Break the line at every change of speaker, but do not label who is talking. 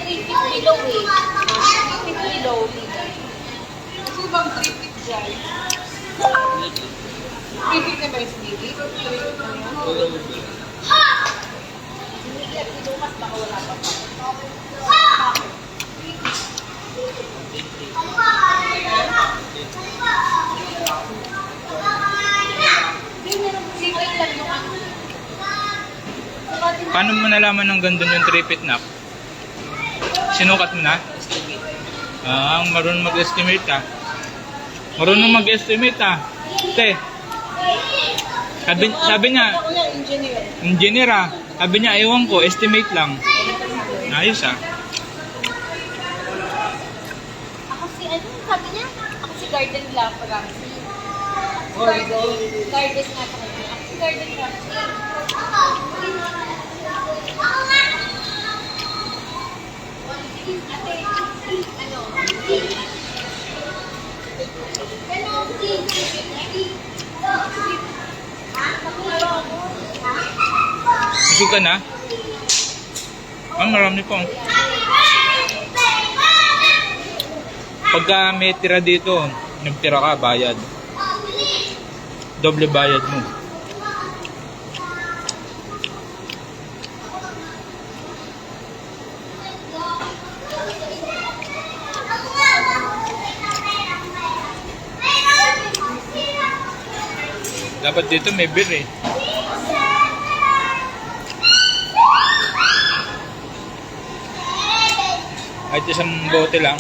350 low eh. 350 low.
Kasi bang 350 dyan? 350 na ba yung sinili? 350 na yun?
Hindi at Lucas baka wala pa pa. Secret lang yung ano.
Paano mo nalaman ng gandun yung 3-feet na? Sinukat mo na? Marunong mag-estimate ah. Marunong mag-estimate ah. Te. Sabi niya,
Ako yan, engineer.
engineer ah. Sabi niya, ewan ko, estimate lang. Ayos ah.
Ako si ano, sabi niya? Ako si Garden Lab Ramsey. Garden nga sa kanya. Ako si Garden Ramsey.
Busog ka na? Marami po. Pagka may tira dito, nagtira ka, bayad. Doble bayad mo. Dapat dito may beer eh. Kahit isang bote lang.